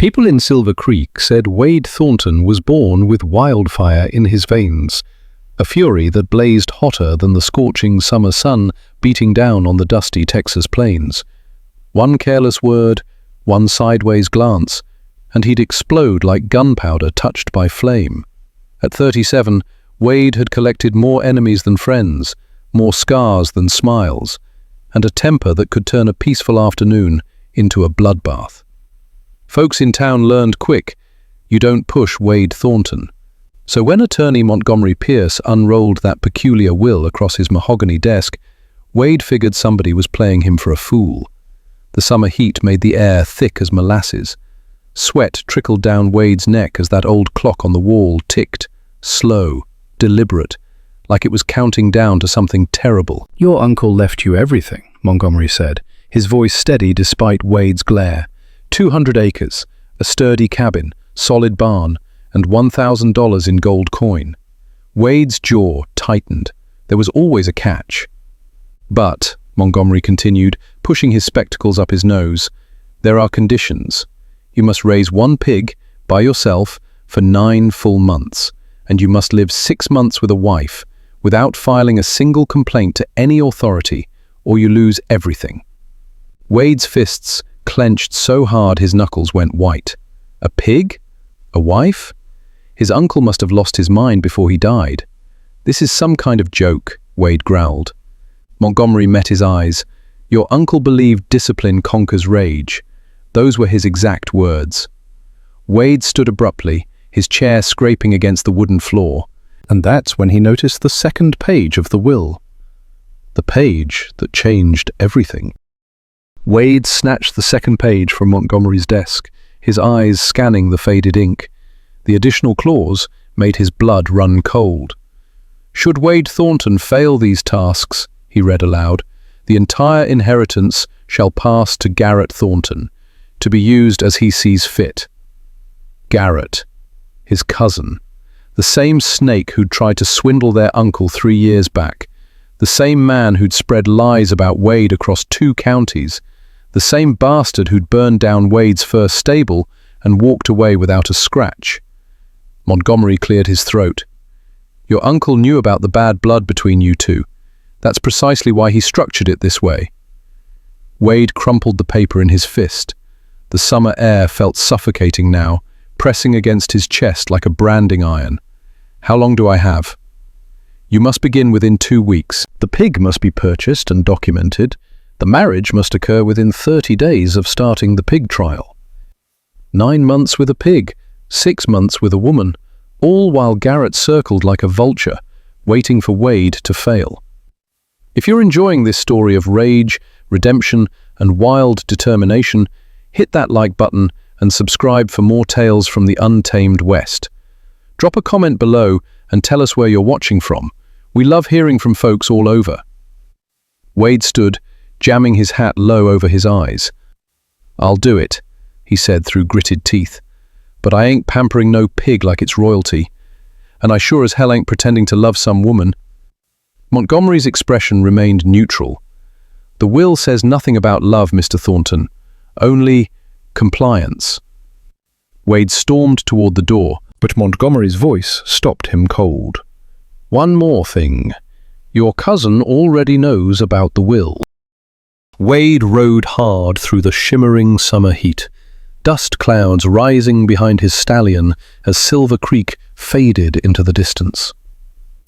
People in Silver Creek said Wade Thornton was born with wildfire in his veins, a fury that blazed hotter than the scorching summer sun beating down on the dusty Texas plains. One careless word, one sideways glance, and he'd explode like gunpowder touched by flame. At 37, Wade had collected more enemies than friends, more scars than smiles, and a temper that could turn a peaceful afternoon into a bloodbath. Folks in town learned quick, you don't push Wade Thornton. So when attorney Montgomery Pierce unrolled that peculiar will across his mahogany desk, Wade figured somebody was playing him for a fool. The summer heat made the air thick as molasses. Sweat trickled down Wade's neck as that old clock on the wall ticked, slow, deliberate, like it was counting down to something terrible. "Your uncle left you everything," Montgomery said, his voice steady despite Wade's glare. 200 acres, a sturdy cabin, solid barn, and $1,000 in gold coin. Wade's jaw tightened. There was always a catch. "But," Montgomery continued, pushing his spectacles up his nose, "there are conditions. You must raise one pig, by yourself, for 9 full months, and you must live 6 months with a wife, without filing a single complaint to any authority, or you lose everything." Wade's fists clenched so hard his knuckles went white. A pig? A wife? His uncle must have lost his mind before he died. "This is some kind of joke," Wade growled. Montgomery met his eyes. "Your uncle believed discipline conquers rage." Those were his exact words. Wade stood abruptly, his chair scraping against the wooden floor, and that's when he noticed the second page of the will. The page that changed everything. Wade snatched the second page from Montgomery's desk, his eyes scanning the faded ink. The additional clause made his blood run cold. "Should Wade Thornton fail these tasks," he read aloud, "the entire inheritance shall pass to Garrett Thornton, to be used as he sees fit." Garrett, his cousin, the same snake who'd tried to swindle their uncle 3 years back, the same man who'd spread lies about Wade across 2 counties, the same bastard who'd burned down Wade's first stable and walked away without a scratch. Montgomery cleared his throat. "Your uncle knew about the bad blood between you two. That's precisely why he structured it this way." Wade crumpled the paper in his fist. The summer air felt suffocating now, pressing against his chest like a branding iron. "How long do I have?" "You must begin within 2 weeks. The pig must be purchased and documented. The marriage must occur within 30 days of starting the pig trial. 9 months with a pig, 6 months with a woman, all while Garrett circled like a vulture, waiting for Wade to fail. If you're enjoying this story of rage, redemption, and wild determination, hit that like button and subscribe for more tales from the untamed West. Drop a comment below and tell us where you're watching from. We love hearing from folks all over. Wade stood, jamming his hat low over his eyes. "I'll do it," he said through gritted teeth. "But I ain't pampering no pig like it's royalty. And I sure as hell ain't pretending to love some woman." Montgomery's expression remained neutral. "The will says nothing about love, Mr. Thornton. Only compliance." Wade stormed toward the door, but Montgomery's voice stopped him cold. "One more thing. Your cousin already knows about the will." Wade rode hard through the shimmering summer heat, dust clouds rising behind his stallion as Silver Creek faded into the distance.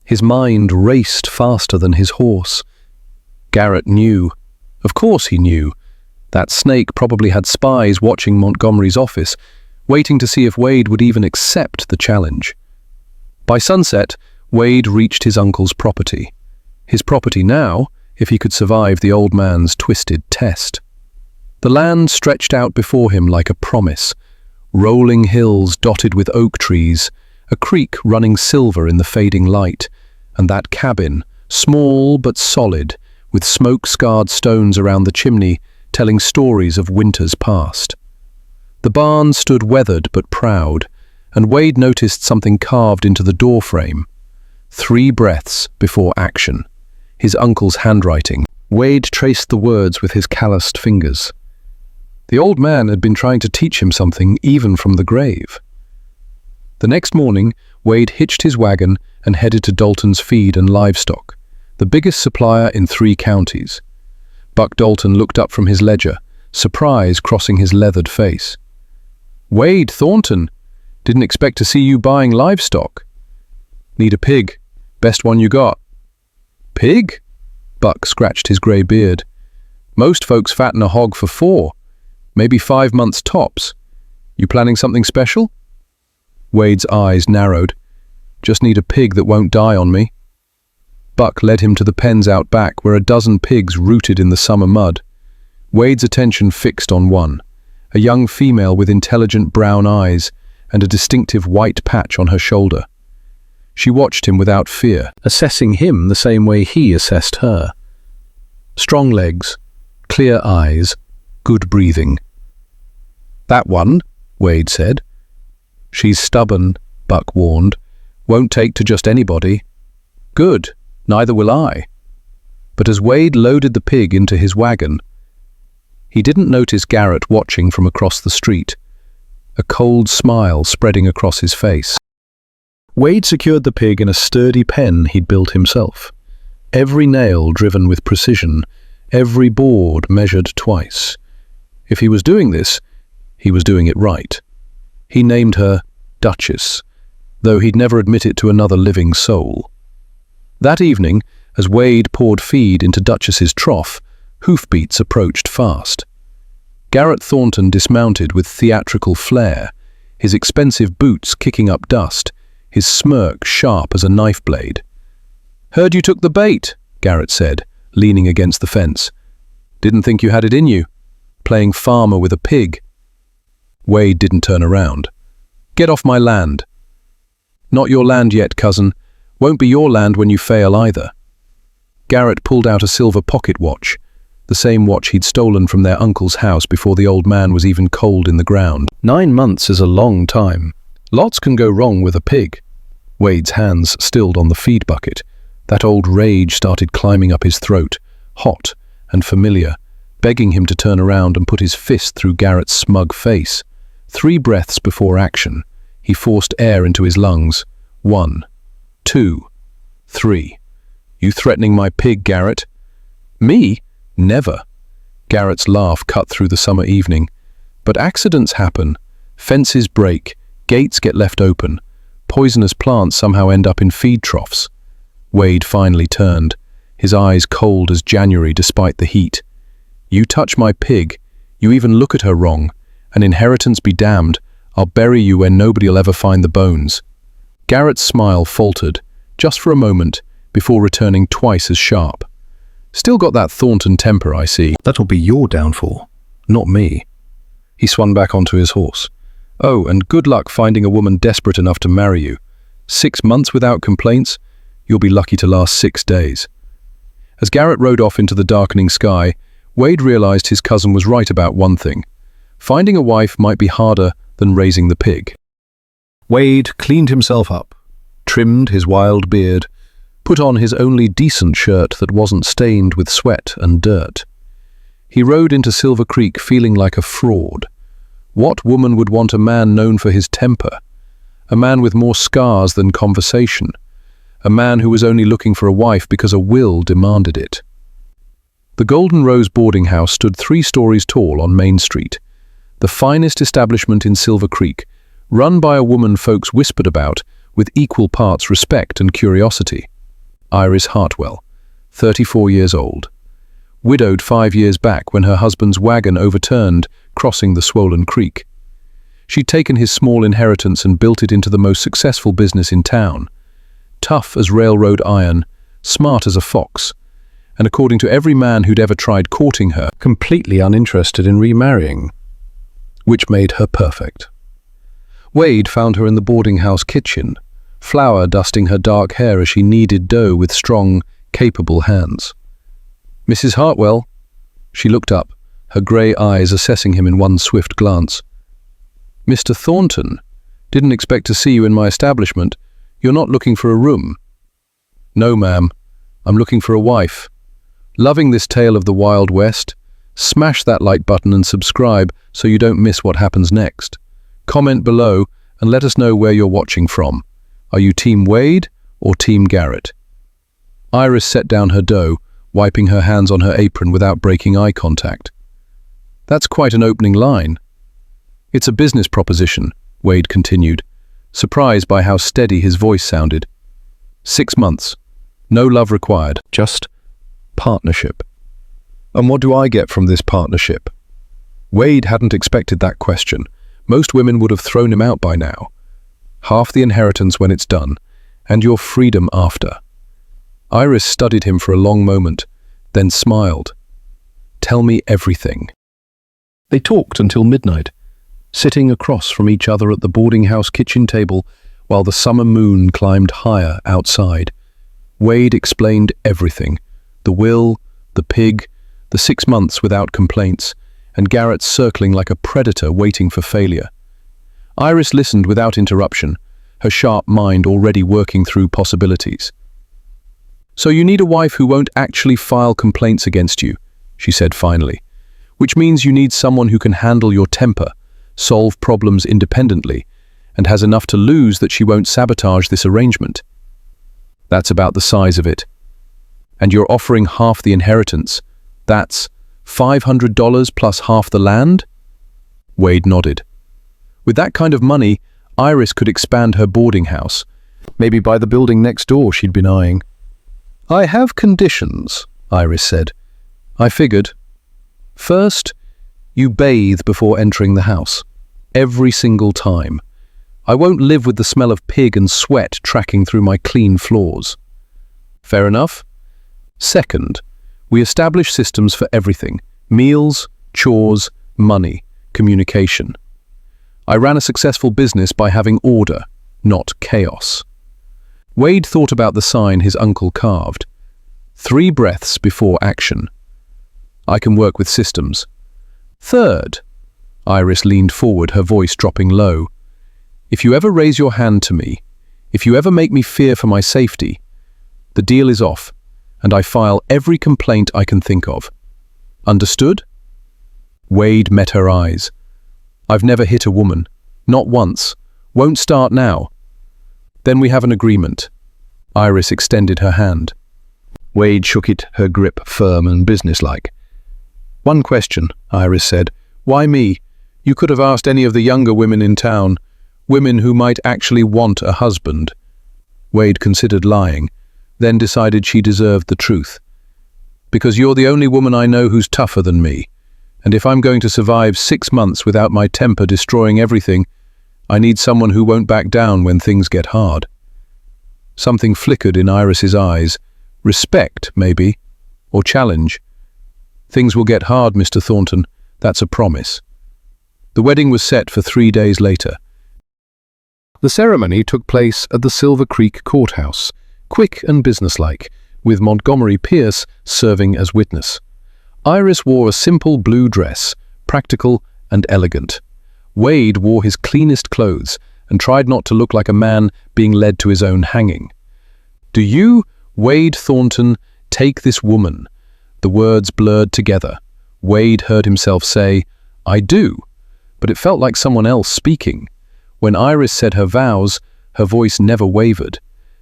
His mind raced faster than his horse. Garrett knew. Of course he knew. That snake probably had spies watching Montgomery's office, waiting to see if Wade would even accept the challenge. By sunset, Wade reached his uncle's property. His property now, if he could survive the old man's twisted test. The land stretched out before him like a promise, rolling hills dotted with oak trees, a creek running silver in the fading light, and that cabin, small but solid, with smoke-scarred stones around the chimney, telling stories of winters past. The barn stood weathered but proud, and Wade noticed something carved into the doorframe. 3 breaths before action. His uncle's handwriting. Wade traced the words with his calloused fingers. The old man had been trying to teach him something even from the grave. The next morning, Wade hitched his wagon and headed to Dalton's Feed and Livestock, the biggest supplier in 3 counties. Buck Dalton looked up from his ledger, surprise crossing his leathered face. "Wade Thornton, didn't expect to see you buying livestock. Need a pig, best one you got." "Pig?" Buck scratched his grey beard. "Most folks fatten a hog for 4, maybe 5 months tops. You planning something special?" Wade's eyes narrowed. "Just need a pig that won't die on me." Buck led him to the pens out back where a dozen pigs rooted in the summer mud. Wade's attention fixed on one, a young female with intelligent brown eyes and a distinctive white patch on her shoulder. She watched him without fear, assessing him the same way he assessed her. Strong legs, clear eyes, good breathing. "That one," Wade said. "She's stubborn," Buck warned. "Won't take to just anybody." "Good, neither will I." But as Wade loaded the pig into his wagon, he didn't notice Garrett watching from across the street, a cold smile spreading across his face. Wade secured the pig in a sturdy pen he'd built himself. Every nail driven with precision, every board measured twice. If he was doing this, he was doing it right. He named her Duchess, though he'd never admit it to another living soul. That evening, as Wade poured feed into Duchess's trough, hoofbeats approached fast. Garrett Thornton dismounted with theatrical flair, his expensive boots kicking up dust, his smirk sharp as a knife blade. "Heard you took the bait," Garrett said, leaning against the fence. "Didn't think you had it in you, playing farmer with a pig." Wade didn't turn around. "Get off my land." "Not your land yet, cousin. Won't be your land when you fail either." Garrett pulled out a silver pocket watch, the same watch he'd stolen from their uncle's house before the old man was even cold in the ground. 9 months is a long time. Lots can go wrong with a pig. Wade's hands stilled on the feed bucket. That old rage started climbing up his throat, hot and familiar, begging him to turn around and put his fist through Garrett's smug face. 3 breaths before action, he forced air into his lungs. 1, 2, 3. "You threatening my pig, Garrett?" "Me? Never." Garrett's laugh cut through the summer evening. "But accidents happen. Fences break, gates get left open. Poisonous plants somehow end up in feed troughs." Wade finally turned, his eyes cold as January despite the heat. "You touch my pig, you even look at her wrong, and inheritance be damned, I'll bury you where nobody'll ever find the bones." Garrett's smile faltered, just for a moment, before returning twice as sharp. "Still got that Thornton temper, I see. That'll be your downfall, not me." He swung back onto his horse. "Oh, and good luck finding a woman desperate enough to marry you. 6 months without complaints? You'll be lucky to last 6 days. As Garrett rode off into the darkening sky, Wade realized his cousin was right about one thing. Finding a wife might be harder than raising the pig. Wade cleaned himself up, trimmed his wild beard, put on his only decent shirt that wasn't stained with sweat and dirt. He rode into Silver Creek feeling like a fraud. What woman would want a man known for his temper? A man with more scars than conversation. A man who was only looking for a wife because a will demanded it. The Golden Rose boarding house stood 3 stories tall on Main Street, the finest establishment in Silver Creek, run by a woman folks whispered about with equal parts respect and curiosity. Iris Hartwell, 34 years old. Widowed 5 years back when her husband's wagon overturned, crossing the swollen creek. She'd taken his small inheritance and built it into the most successful business in town. Tough as railroad iron, smart as a fox, and according to every man who'd ever tried courting her, completely uninterested in remarrying, which made her perfect. Wade found her in the boarding house kitchen, flour dusting her dark hair as she kneaded dough with strong, capable hands. "Mrs. Hartwell?" She looked up, her grey eyes assessing him in one swift glance. "Mr. Thornton, didn't expect to see you in my establishment. You're not looking for a room?" "No, ma'am. I'm looking for a wife. Loving this tale of the Wild West, Smash that like button and subscribe so you don't miss what happens next. Comment below and let us know where you're watching from. Are you Team Wade or Team Garrett? Iris set down her dough, wiping her hands on her apron without breaking eye contact. That's quite an opening line. It's a business proposition, Wade continued, surprised by how steady his voice sounded. 6 months. No love required, just partnership. And what do I get from this partnership? Wade hadn't expected that question. Most women would have thrown him out by now. Half the inheritance when it's done, and your freedom after. Iris studied him for a long moment, then smiled. Tell me everything. They talked until midnight, sitting across from each other at the boarding house kitchen table while the summer moon climbed higher outside. Wade explained everything. The will, the pig, the 6 months without complaints, and Garrett circling like a predator waiting for failure. Iris listened without interruption, her sharp mind already working through possibilities. So you need a wife who won't actually file complaints against you, she said finally, which means you need someone who can handle your temper, solve problems independently, and has enough to lose that she won't sabotage this arrangement. That's about the size of it. And you're offering half the inheritance. That's $500 plus half the land? Wade nodded. With that kind of money, Iris could expand her boarding house, maybe buy the building next door she'd been eyeing. I have conditions, Iris said. I figured. First, you bathe before entering the house. Every single time. I won't live with the smell of pig and sweat tracking through my clean floors. Fair enough? Second, we establish systems for everything. Meals, chores, money, communication. I ran a successful business by having order, not chaos. Wade thought about the sign his uncle carved. 3 breaths before action. I can work with systems. Third, Iris leaned forward, her voice dropping low. If you ever raise your hand to me, if you ever make me fear for my safety, the deal is off, and I file every complaint I can think of. Understood? Wade met her eyes. I've never hit a woman. Not once. Won't start now. Then we have an agreement. Iris extended her hand. Wade shook it, her grip firm and businesslike. One question, Iris said. Why me? You could have asked any of the younger women in town, women who might actually want a husband. Wade considered lying, then decided she deserved the truth. Because you're the only woman I know who's tougher than me, and if I'm going to survive 6 months without my temper destroying everything, I need someone who won't back down when things get hard. Something flickered in Iris's eyes. Respect, maybe, or challenge. Things will get hard, Mr. Thornton. That's a promise. The wedding was set for 3 days later. The ceremony took place at the Silver Creek Courthouse, quick and businesslike, with Montgomery Pierce serving as witness. Iris wore a simple blue dress, practical and elegant. Wade wore his cleanest clothes and tried not to look like a man being led to his own hanging. Do you, Wade Thornton, take this woman? The words blurred together. Wade heard himself say, I do, but it felt like someone else speaking. When Iris said her vows, her voice never wavered.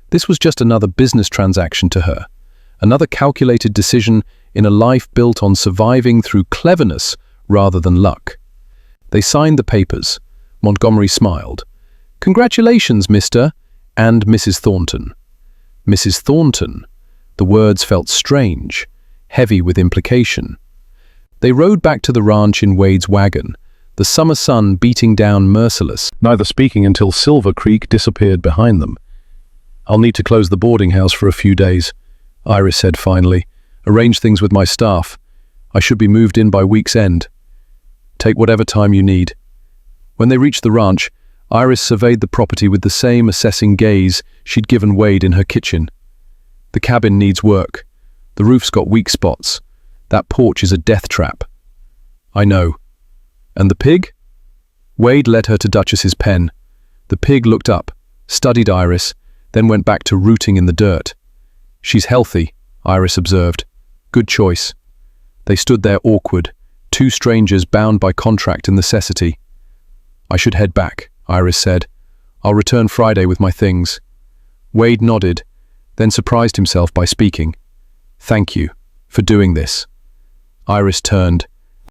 This was just another business transaction to her, another calculated decision in a life built on surviving through cleverness rather than luck. They signed the papers. Montgomery smiled. Congratulations, Mr. and Mrs. Thornton. Mrs. Thornton. The words felt strange, heavy with implication. They rode back to the ranch in Wade's wagon, the summer sun beating down merciless, neither speaking until Silver Creek disappeared behind them. I'll need to close the boarding house for a few days, Iris said finally. Arrange things with my staff. I should be moved in by week's end. Take whatever time you need. When they reached the ranch, Iris surveyed the property with the same assessing gaze she'd given Wade in her kitchen. The cabin needs work. The roof's got weak spots. That porch is a death trap. I know. And the pig? Wade led her to Duchess's pen. The pig looked up, studied Iris, then went back to rooting in the dirt. She's healthy, Iris observed. Good choice. They stood there awkward, Two strangers bound by contract and necessity. "I should head back," Iris said. "I'll return Friday with my things." Wade nodded, then surprised himself by speaking. "Thank you for doing this." Iris turned,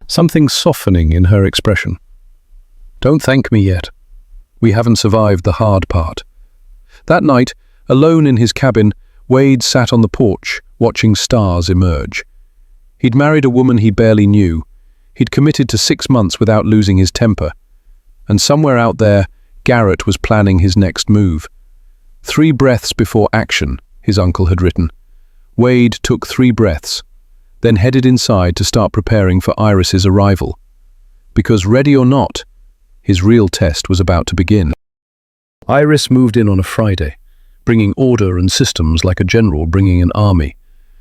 something softening in her expression. "Don't thank me yet. We haven't survived the hard part." That night, alone in his cabin, Wade sat on the porch, watching stars emerge. He'd married a woman he barely knew. He'd committed to 6 months without losing his temper. And somewhere out there, Garrett was planning his next move. 3 breaths before action, his uncle had written. Wade took 3 breaths, then headed inside to start preparing for Iris's arrival. Because ready or not, his real test was about to begin. Iris moved in on a Friday, bringing order and systems like a general bringing an army.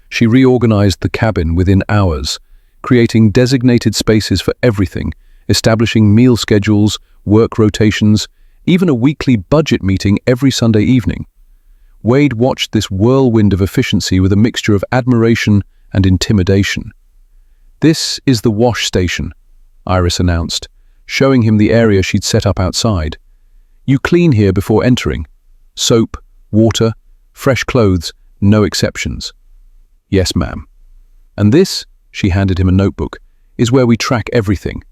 She reorganized the cabin within hours, creating designated spaces for everything, establishing meal schedules, work rotations, even a weekly budget meeting every Sunday evening. Wade watched this whirlwind of efficiency with a mixture of admiration and intimidation. "This is the wash station," Iris announced, showing him the area she'd set up outside. "You clean here before entering. Soap, water, fresh clothes, no exceptions." "Yes, ma'am." "And this," she handed him a notebook, "is where we track everything.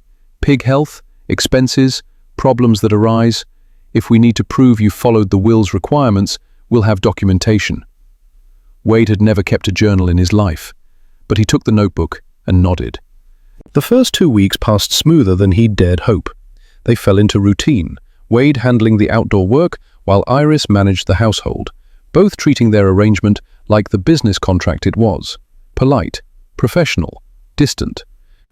Pig health, expenses, problems that arise. If we need to prove you followed the will's requirements, we'll have documentation." Wade had never kept a journal in his life, but he took the notebook and nodded. The first 2 weeks passed smoother than he'd dared hope. They fell into routine, Wade handling the outdoor work while Iris managed the household, both treating their arrangement like the business contract it was. Polite, professional, distant.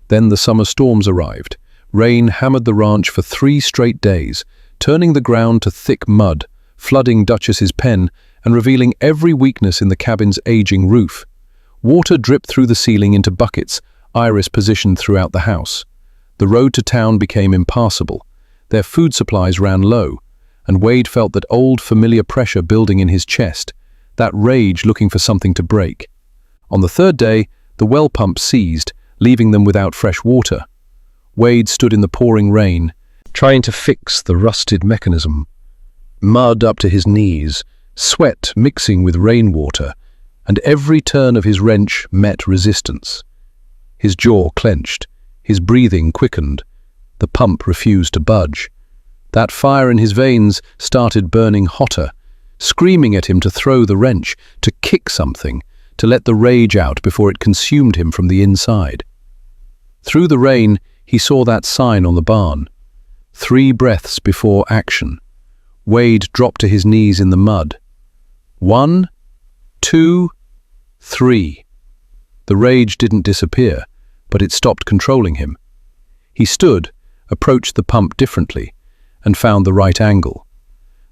Then the summer storms arrived. Rain hammered the ranch for 3 straight days, turning the ground to thick mud, flooding Duchess's pen and revealing every weakness in the cabin's aging roof. Water dripped through the ceiling into buckets, Iris positioned throughout the house. The road to town became impassable. Their food supplies ran low, and Wade felt that old familiar pressure building in his chest, that rage looking for something to break. On the 3rd day, the well pump seized, leaving them without fresh water. Wade stood in the pouring rain, trying to fix the rusted mechanism. Mud up to his knees, sweat mixing with rainwater, and every turn of his wrench met resistance. His jaw clenched, his breathing quickened. The pump refused to budge. That fire in his veins started burning hotter, screaming at him to throw the wrench, to kick something, to let the rage out before it consumed him from the inside. Through the rain, he saw that sign on the barn. 3 breaths before action. Wade dropped to his knees in the mud. 1, 2, 3. The rage didn't disappear, but it stopped controlling him. He stood, approached the pump differently, and found the right angle.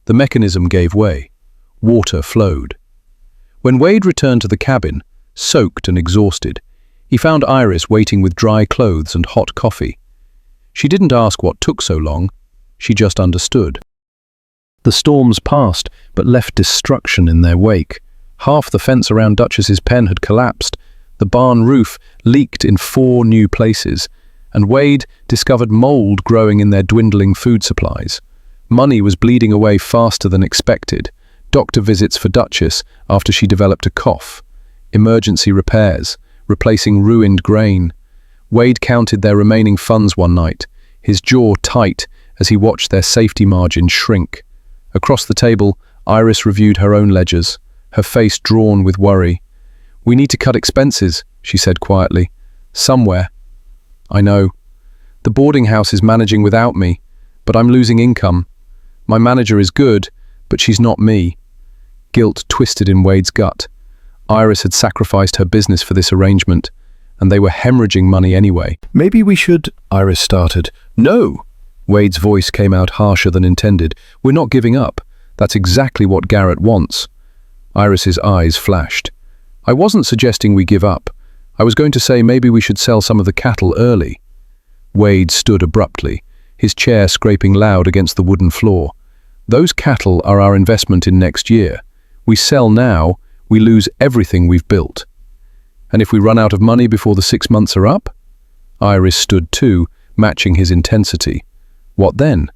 The mechanism gave way. Water flowed. When Wade returned to the cabin, soaked and exhausted, he found Iris waiting with dry clothes and hot coffee. She didn't ask what took so long, she just understood. The storms passed, but left destruction in their wake. Half the fence around Duchess's pen had collapsed, the barn roof leaked in 4 new places, and Wade discovered mold growing in their dwindling food supplies. Money was bleeding away faster than expected. Doctor visits for Duchess after she developed a cough. Emergency repairs, replacing ruined grain. Wade counted their remaining funds one night, his jaw tight as he watched their safety margin shrink. Across the table, Iris reviewed her own ledgers, her face drawn with worry. "We need to cut expenses," she said quietly. "Somewhere." "I know. The boarding house is managing without me, but I'm losing income. My manager is good, but she's not me." Guilt twisted in Wade's gut. Iris had sacrificed her business for this arrangement, and they were hemorrhaging money anyway. "Maybe we should," Iris started. "No!" Wade's voice came out harsher than intended. "We're not giving up. That's exactly what Garrett wants." Iris's eyes flashed. "I wasn't suggesting we give up. I was going to say maybe we should sell some of the cattle early." Wade stood abruptly, his chair scraping loud against the wooden floor. "Those cattle are our investment in next year. We sell now, we lose everything we've built. And if we run out of money before the 6 months are up?" Iris stood too, matching his intensity. What then?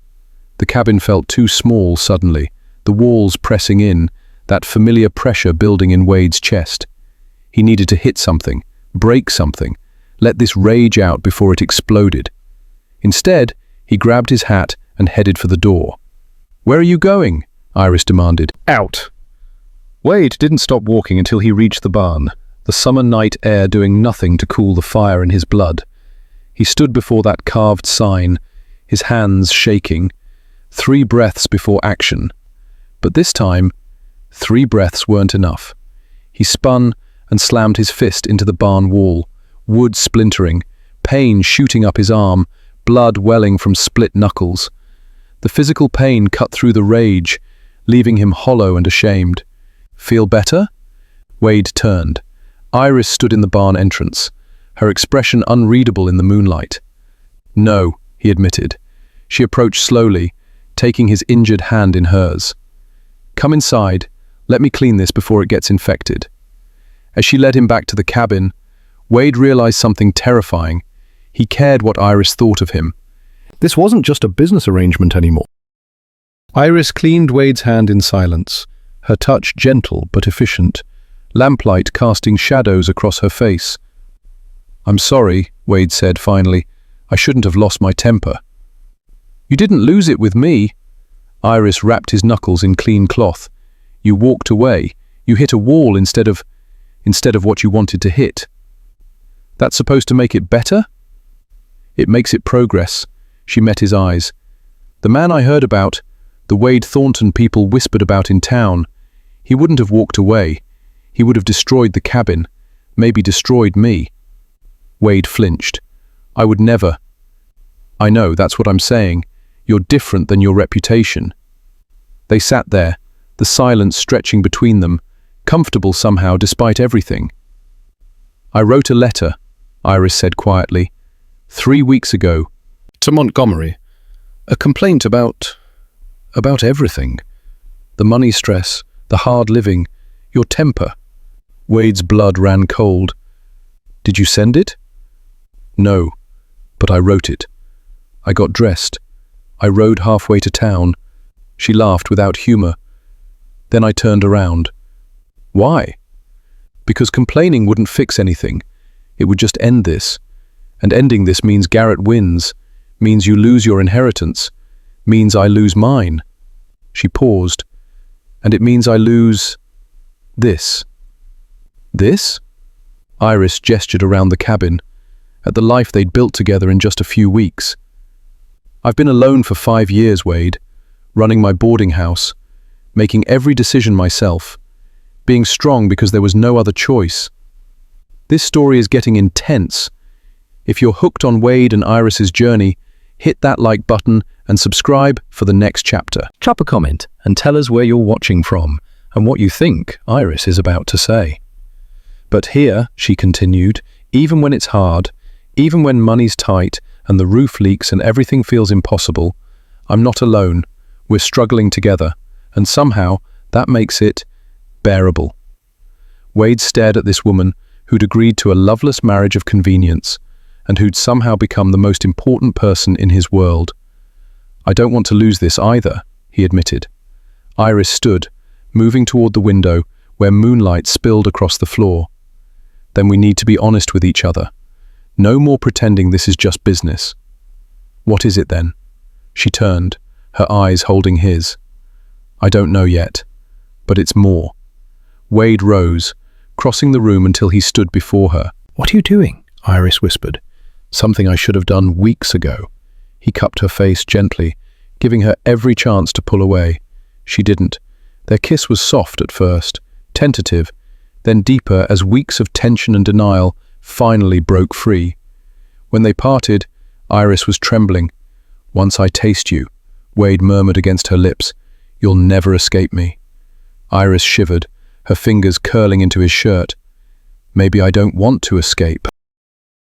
The cabin felt too small suddenly, the walls pressing in, that familiar pressure building in Wade's chest. He needed to hit something, break something, let this rage out before it exploded. Instead, he grabbed his hat and headed for the door. "Where are you going?" Iris demanded. "Out." Wade didn't stop walking until he reached the barn, the summer night air doing nothing to cool the fire in his blood. He stood before that carved sign, his hands shaking, 3 breaths before action. But this time, 3 breaths weren't enough. He spun and slammed his fist into the barn wall, wood splintering, pain shooting up his arm, blood welling from split knuckles. The physical pain cut through the rage, leaving him hollow and ashamed. "Feel better?" Wade turned. Iris stood in the barn entrance, her expression unreadable in the moonlight. "No," he admitted. She approached slowly, taking his injured hand in hers. "Come inside. Let me clean this before it gets infected." As she led him back to the cabin, Wade realized something terrifying. He cared what Iris thought of him. This wasn't just a business arrangement anymore. Iris cleaned Wade's hand in silence, her touch gentle but efficient, lamplight casting shadows across her face. "I'm sorry," Wade said finally. "I shouldn't have lost my temper." "You didn't lose it with me." Iris wrapped his knuckles in clean cloth. "You walked away. You hit a wall instead of what you wanted to hit. That's supposed to make it better?" "It makes it progress." She met his eyes. "The man I heard about, the Wade Thornton people whispered about in town, he wouldn't have walked away. He would have destroyed the cabin, maybe destroyed me." Wade flinched. "I would never." "I know, that's what I'm saying. You're different than your reputation." They sat there, the silence stretching between them, comfortable somehow despite everything. "I wrote a letter," Iris said quietly, 3 weeks ago. "To Montgomery. A complaint about everything. The money stress, the hard living, your temper." Wade's blood ran cold. "Did you send it?" "No, but I wrote it. I got dressed. I rode halfway to town." She laughed without humor. "Then I turned around." "Why?" "Because complaining wouldn't fix anything. It would just end this. And ending this means Garrett wins, means you lose your inheritance, means I lose mine." She paused. "And it means I lose this." "This?" Iris gestured around the cabin, at the life they'd built together in just a few weeks. "I've been alone for 5 years, Wade, running my boarding house, making every decision myself, being strong because there was no other choice. This story is getting intense. If you're hooked on Wade and Iris's journey, hit that like button and subscribe for the next chapter. Drop a comment and tell us where you're watching from and what you think Iris is about to say. "But here," she continued, "even when it's hard, even when money's tight and the roof leaks and everything feels impossible, I'm not alone. We're struggling together, and somehow that makes it bearable." Wade stared at this woman who'd agreed to a loveless marriage of convenience and who'd somehow become the most important person in his world. "I don't want to lose this either," he admitted. Iris stood, moving toward the window where moonlight spilled across the floor. "Then we need to be honest with each other. No more pretending this is just business." "What is it then?" She turned, her eyes holding his. "I don't know yet, but it's more." Wade rose, crossing the room until he stood before her. "What are you doing?" Iris whispered. "Something I should have done weeks ago." He cupped her face gently, giving her every chance to pull away. She didn't. Their kiss was soft at first, tentative, then deeper as weeks of tension and denial finally broke free. When they parted, Iris was trembling. "Once I taste you," Wade murmured against her lips, "you'll never escape me." Iris shivered, her fingers curling into his shirt. "Maybe I don't want to escape."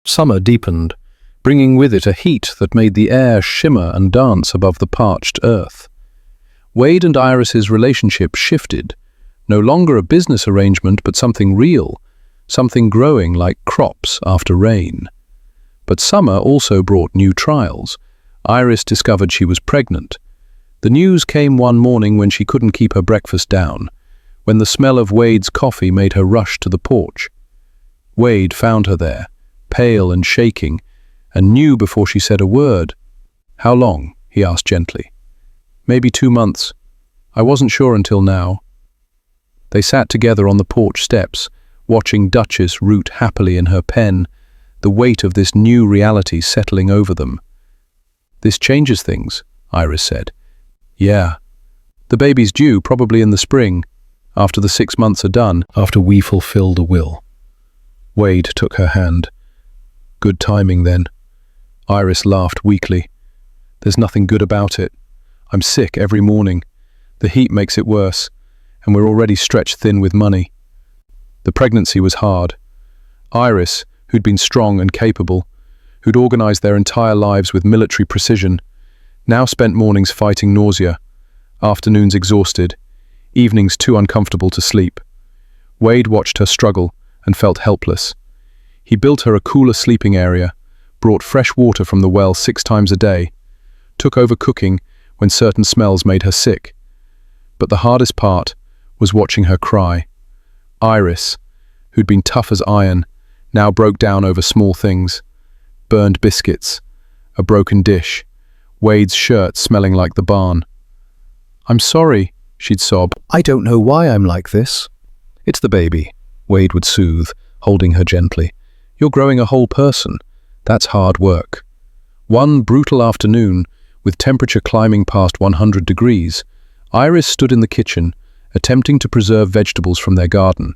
Summer deepened, bringing with it a heat that made the air shimmer and dance above the parched earth. Wade and Iris's relationship shifted, no longer a business arrangement but something real, something growing like crops after rain. But summer also brought new trials. Iris discovered she was pregnant. The news came one morning when she couldn't keep her breakfast down, when the smell of Wade's coffee made her rush to the porch. Wade found her there, pale and shaking, and knew before she said a word. "How long?" he asked gently. "Maybe 2 months. I wasn't sure until now." They sat together on the porch steps, watching Duchess root happily in her pen, the weight of this new reality settling over them. "This changes things," Iris said. "Yeah. The baby's due, probably in the spring, after the 6 months are done, after we fulfill the will." Wade took her hand. "Good timing, then." Iris laughed weakly. "There's nothing good about it. I'm sick every morning. The heat makes it worse, and we're already stretched thin with money." The pregnancy was hard. Iris, who'd been strong and capable, who'd organized their entire lives with military precision, now spent mornings fighting nausea, afternoons exhausted, evenings too uncomfortable to sleep. Wade watched her struggle and felt helpless. He built her a cooler sleeping area, brought fresh water from the well 6 times a day, took over cooking when certain smells made her sick. But the hardest part was watching her cry. Iris, who'd been tough as iron, now broke down over small things. Burned biscuits, a broken dish, Wade's shirt smelling like the barn. "I'm sorry," she'd sob. "I don't know why I'm like this." "It's the baby," Wade would soothe, holding her gently. "You're growing a whole person. That's hard work." One brutal afternoon, with temperature climbing past 100 degrees, Iris stood in the kitchen, attempting to preserve vegetables from their garden.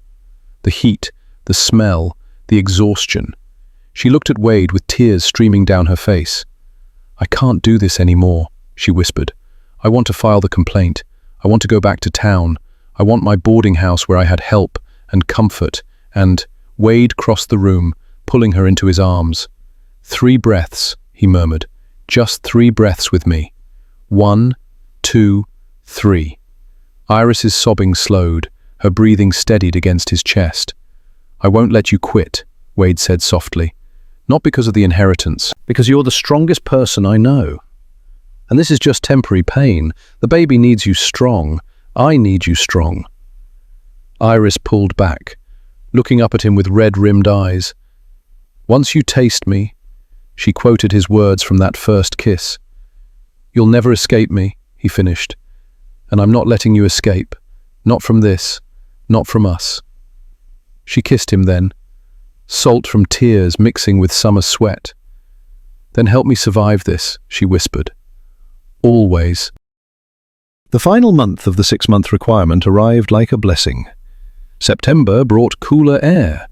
The heat, the smell, the exhaustion. She looked at Wade with tears streaming down her face. "I can't do this anymore," she whispered. "I want to file the complaint. I want to go back to town. I want my boarding house where I had help and comfort." And Wade crossed the room, pulling her into his arms. "3 breaths," he murmured. "Just 3 breaths with me. 1, 2, 3. Iris's sobbing slowed, her breathing steadied against his chest. "I won't let you quit," Wade said softly. "Not because of the inheritance, because you're the strongest person I know. And this is just temporary pain. The baby needs you strong. I need you strong." Iris pulled back, looking up at him with red-rimmed eyes. "Once you taste me," she quoted his words from that first kiss. "You'll never escape me," he finished. "And I'm not letting you escape. Not from this. Not from us." She kissed him then, salt from tears mixing with summer sweat. "Then help me survive this," she whispered. "Always." The final month of the 6-month requirement arrived like a blessing. September brought cooler air,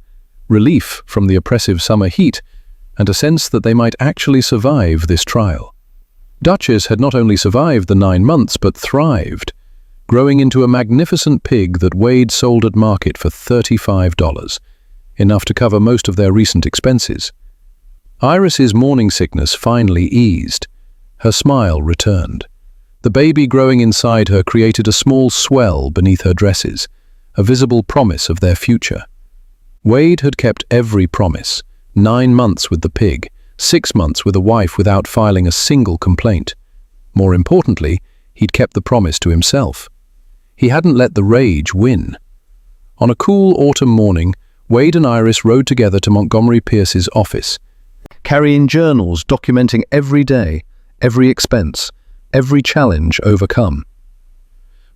relief from the oppressive summer heat, and a sense that they might actually survive this trial. Duchess had not only survived the 9 months, but thrived, growing into a magnificent pig that Wade sold at market for $35, enough to cover most of their recent expenses. Iris's morning sickness finally eased. Her smile returned. The baby growing inside her created a small swell beneath her dresses, a visible promise of their future. Wade had kept every promise: 9 months with the pig, 6 months with a wife without filing a single complaint. More importantly, he'd kept the promise to himself. He hadn't let the rage win. On a cool autumn morning, Wade and Iris rode together to Montgomery Pierce's office, carrying journals documenting every day, every expense, every challenge overcome.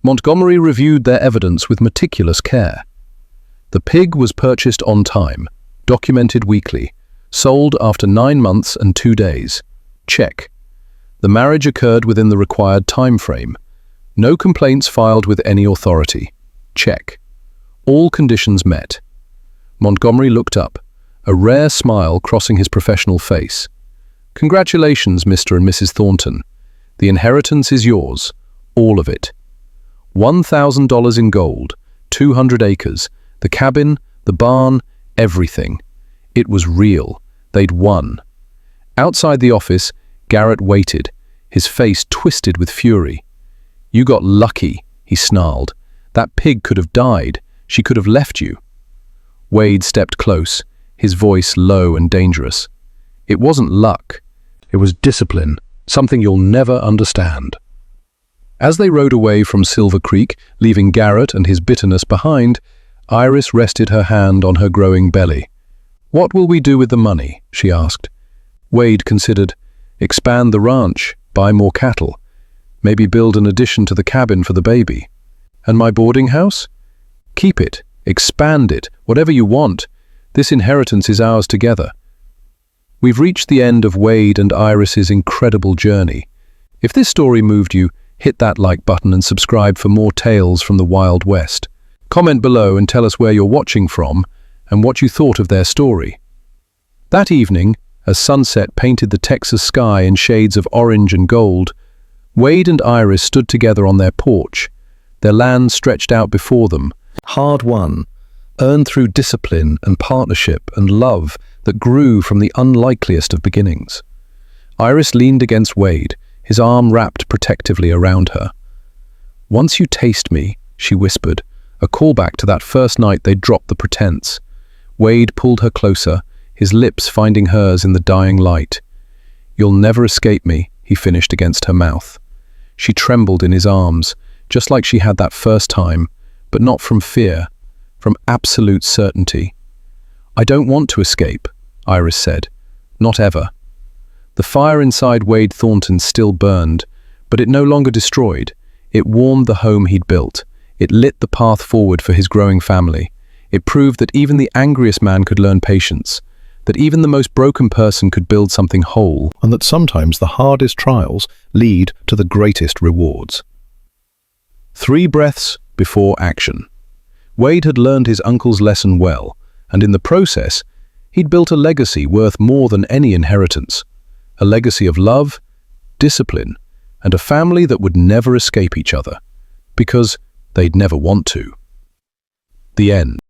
Montgomery reviewed their evidence with meticulous care. The pig was purchased on time, documented weekly, sold after 9 months and 2 days. Check. The marriage occurred within the required time frame. No complaints filed with any authority. Check. All conditions met. Montgomery looked up, a rare smile crossing his professional face. "Congratulations, Mr. and Mrs. Thornton. The inheritance is yours, all of it. $1,000 in gold, 200 acres, the cabin, the barn, everything. It was real. They'd won." Outside the office, Garrett waited, his face twisted with fury. "You got lucky," he snarled. "That pig could have died. She could have left you." Wade stepped close, his voice low and dangerous. It wasn't luck. It was discipline, something you'll never understand. As they rode away from Silver Creek, leaving Garrett and his bitterness behind, Iris rested her hand on her growing belly. "What will we do with the money?" she asked. Wade considered, expand the ranch, buy more cattle, maybe build an addition to the cabin for the baby. And my boarding house? Keep it, expand it, whatever you want. This inheritance is ours together. We've reached the end of Wade and Iris's incredible journey. If this story moved you, hit that like button and subscribe for more tales from the Wild West. Comment below and tell us where you're watching from and what you thought of their story. That evening, as sunset painted the Texas sky in shades of orange and gold, Wade and Iris stood together on their porch, their land stretched out before them, hard-won, earned through discipline and partnership and love that grew from the unlikeliest of beginnings. Iris leaned against Wade, his arm wrapped protectively around her. "Once you taste me," she whispered, a callback to that first night they dropped the pretense. Wade pulled her closer, his lips finding hers in the dying light. "You'll never escape me," he finished against her mouth. She trembled in his arms, just like she had that first time, but not from fear, from absolute certainty. "I don't want to escape," Iris said. "Not ever." The fire inside Wade Thornton still burned, but it no longer destroyed. It warmed the home he'd built. It lit the path forward for his growing family. It proved that even the angriest man could learn patience, that even the most broken person could build something whole, and that sometimes the hardest trials lead to the greatest rewards. 3 breaths before action. Wade had learned his uncle's lesson well, and in the process, he'd built a legacy worth more than any inheritance. A legacy of love, discipline, and a family that would never escape each other, because they'd never want to. The end.